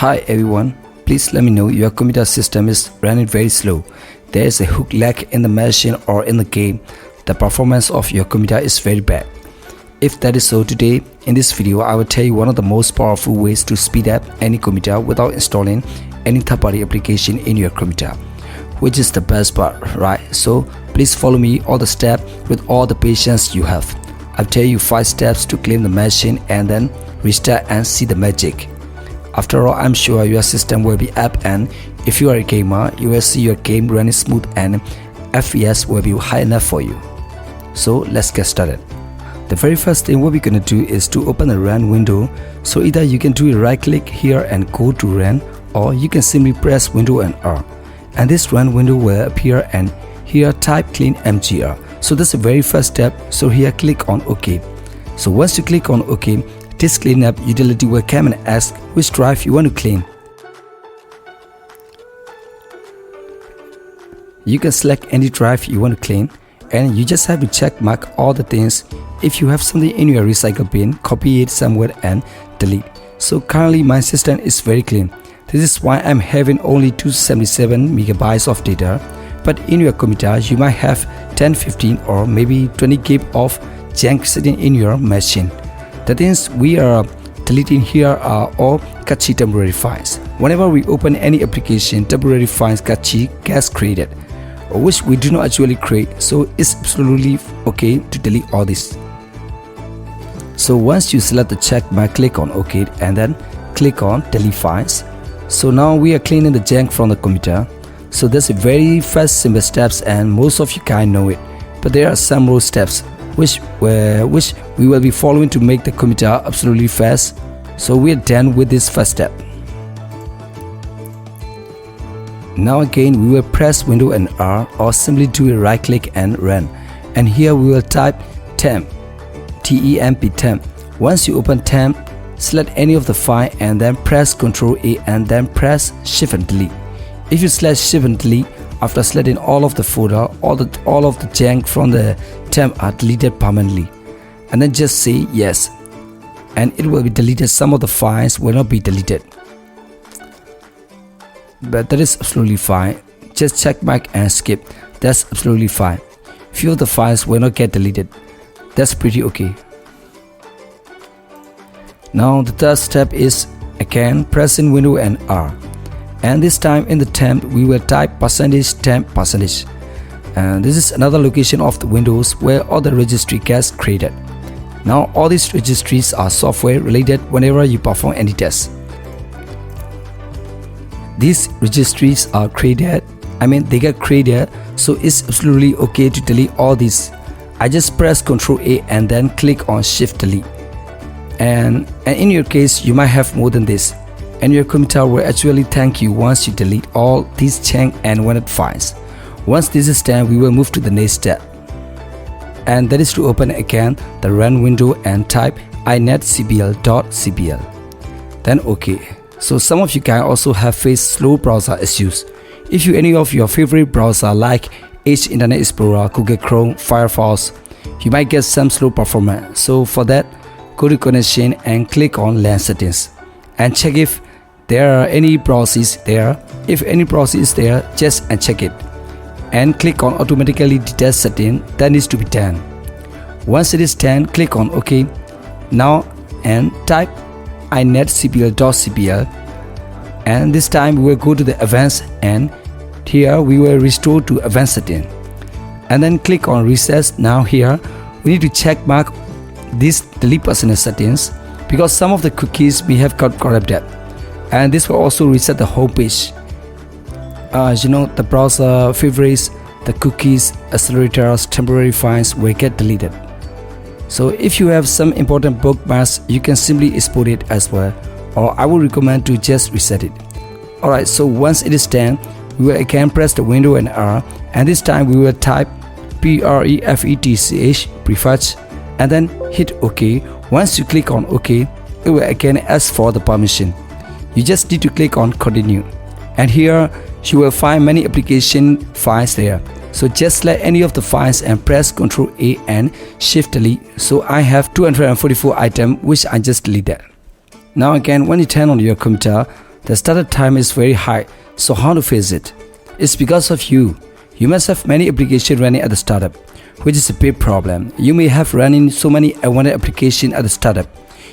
Hi everyone, please let me know your computer system is running very slow. There is a hook lag in the machine or in the game. The performance of your computer is very bad. If that is so, today in this video I will tell you one of the most powerful ways to speed up any computer without installing any third-party application in your computer, which is the best part, right? So please follow me all the steps with all the patience you have. I'll tell you 5 steps to clean the machine and then restart and see the magic. After all, I'm sure your system will be up, and if you are a gamer, you will see your game running smooth and FPS will be high enough for you. So let's get started. The very first thing what we're gonna do is to open the run window. So either you can do a right click here and go to run, or you can simply press Window and R, and this run window will appear, and here type clean mgr. So that's the very first step. So here click on OK. So once you click on OK, this cleanup utility will come and ask which drive you want to clean. You can select any drive you want to clean, and you just have to check mark all the things. If you have something in your recycle bin, copy it somewhere and delete. So currently my system is very clean. This is why I'm having only 277 megabytes of data, but in your computer you might have 10, 15 or maybe 20 gig of junk sitting in your machine. The things we are deleting here are all cache temporary files. Whenever we open any application, temporary files cache gets created, which we do not actually create, so it's absolutely okay to delete all this. So once you select the check mark, click on OK and then click on delete files. So now we are cleaning the junk from the computer. So that's a very fast simple steps, and most of you guys know it, but there are some more steps which we will be following to make the computer absolutely fast. So we are done with this first step. Now again we will press Window and R, or simply do a right click and run, and here we will type temp, temp. Once you open temp, select any of the file and then press Ctrl A and then press Shift and delete. If you select Shift and delete, after selecting all of the folder, all of the junk from the temp are deleted permanently, and then just say yes, and it will be deleted. Some of the files will not be deleted, but that is absolutely fine. Just check mark and skip. That's absolutely fine. Few of the files will not get deleted. That's pretty okay. Now the third step is again pressing Window and R, and this time in the temp we will type %temp%, and this is another location of the Windows where all the registry gets created. Now all these registries are software related. Whenever you perform any test, these registries are created, they get created, so it's absolutely okay to delete all these. I just press Ctrl A and then click on Shift delete, and in your case you might have more than this, and your computer will actually thank you once you delete all these junk and unwanted files. Once this is done, we will move to the next step, and that is to open again the run window and type unwanted.cpl, then OK. So some of you guys also have faced slow browser issues. If you any of your favorite browser like Edge, Internet Explorer, Google Chrome, Firefox, you might get some slow performance. So for that, go to connection and click on LAN settings and check if there are any browsers there. If any browser is there, just uncheck it and click on automatically detach setting. That needs to be done. Once it is done, click on OK now and type unwanted.cpl, and this time we will go to the advanced, and here we will restore to advanced setting and then click on reset. Now here we need to check mark this delete personal settings, because some of the cookies we have got corrupted, and this will also reset the whole page. The browser favorites, the cookies, accelerators, temporary files will get deleted. So if you have some important bookmarks, you can simply export it as well, or I would recommend to just reset it. Alright, so once it is done, we will again press the Window and R, and this time we will type prefetch and then hit OK. Once you click on OK, it will again ask for the permission. You just need to click on continue, and here you will find many application files there. So just select any of the files and press Ctrl A and Shift delete. So I have 244 items which I just deleted. Now again, when you turn on your computer, The startup time is very high, so how to face it? It's because of you. You must have many applications running at the startup, which is a big problem. You may have running so many unwanted applications at the startup,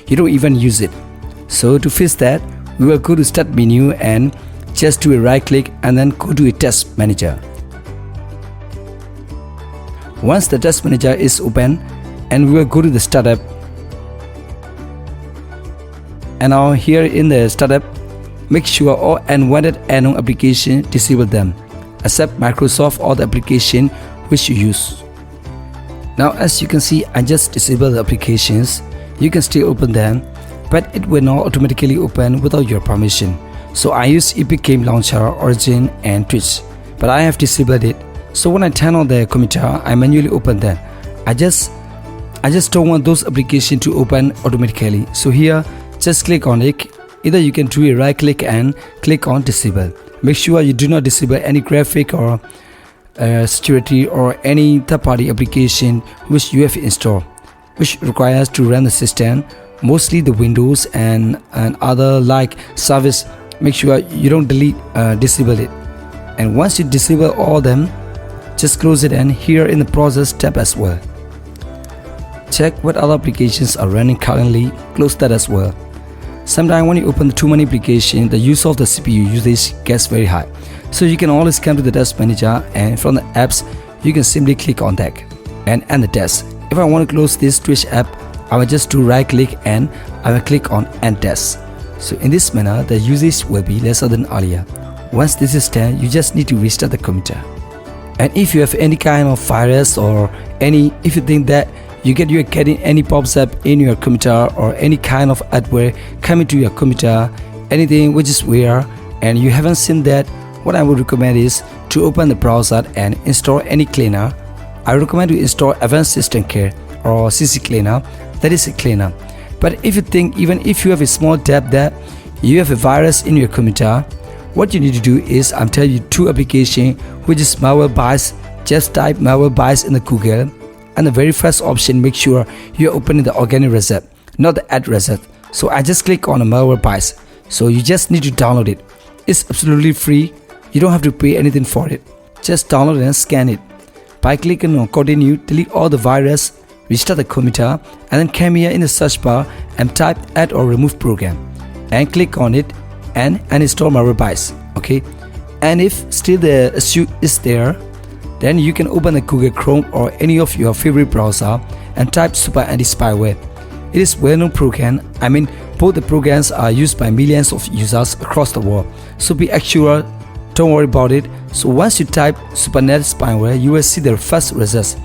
you don't even use it. So to fix that, we will go to Start menu and just do a right click and then go to a Test Manager. Once the Test Manager is open, and we will go to the startup. And now here in the startup, make sure all unwanted unknown applications disable them, except Microsoft or the application which you use. Now as you can see, I just disabled the applications. You can still open them, but it will not automatically open without your permission. So I use Epic Game Launcher, Origin and Twitch, but I have disabled it. So when I turn on the computer, I manually open them. I just don't want those applications to open automatically. So here, just click on it. Either you can do a right click and click on disable. Make sure you do not disable any graphic or security or any third-party application which you have installed, which requires to run the system, mostly the Windows and other like service. Make sure you don't disable it. And once you disable all them, just close it, and here in the process tab as well. Check what other applications are running currently, close that as well. Sometimes when you open too many applications, the use of the CPU usage gets very high. So you can always come to the Test Manager, and from the apps, you can simply click on that and end the test. If I want to close this Twitch app, I will just do right click and I will click on end test. So in this manner, the usage will be lesser than earlier. Once this is done, you just need to restart the computer. And if you have any kind of virus or if you think that you're getting any pops up in your computer or any kind of adware coming to your computer, anything which is weird and you haven't seen that, what I would recommend is to open the browser and install any cleaner. I recommend to install Advanced System Care or CC Cleaner, that is a cleaner. But if you think even if you have a small tab that you have a virus in your computer, what you need to do is I'm telling you two applications which is Malwarebytes. Just type Malwarebytes in the Google, and the very first option, make sure you're opening the organic reset, not the ad reset. So I just click on the Malwarebytes. So you just need to download it. It's absolutely free. You don't have to pay anything for it. Just download it and scan it. By clicking on continue, delete all the virus, restart the computer, and then come here in the search bar and type add or remove program and click on it and uninstall Malwarebytes. Okay, and if still the issue is there, then you can open the Google Chrome or any of your favorite browser and type Super Anti-Spyware. It is well-known program. I mean, both the programs are used by millions of users across the world. So be assured, don't worry about it. So once you type Super Anti-Spyware, you will see the first results.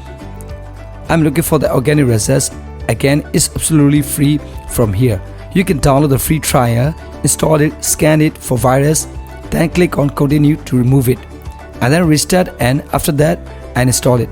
I'm looking for the organic results. Again, it's absolutely free from here. You can download the free trial, install it, scan it for virus, then click on continue to remove it, and then restart, and after that uninstall it.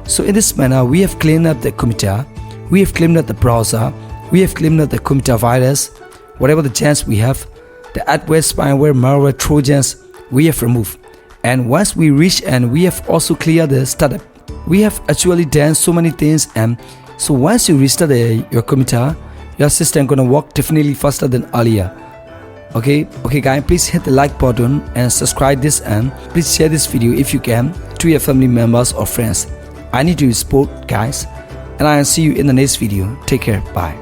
So in this manner, we have cleaned up the computer, we have cleaned up the browser, we have cleaned up the computer virus, whatever the chance we have, the adware, spyware, malware, trojans, we have removed. And once we reach and we have also cleared the startup, we have actually done so many things. And so once you restart your computer, your system gonna work definitely faster than earlier. Okay guys, please hit the like button and subscribe this, and please share this video if you can to your family members or friends. I need your support guys, and I'll see you in the next video. Take care, bye.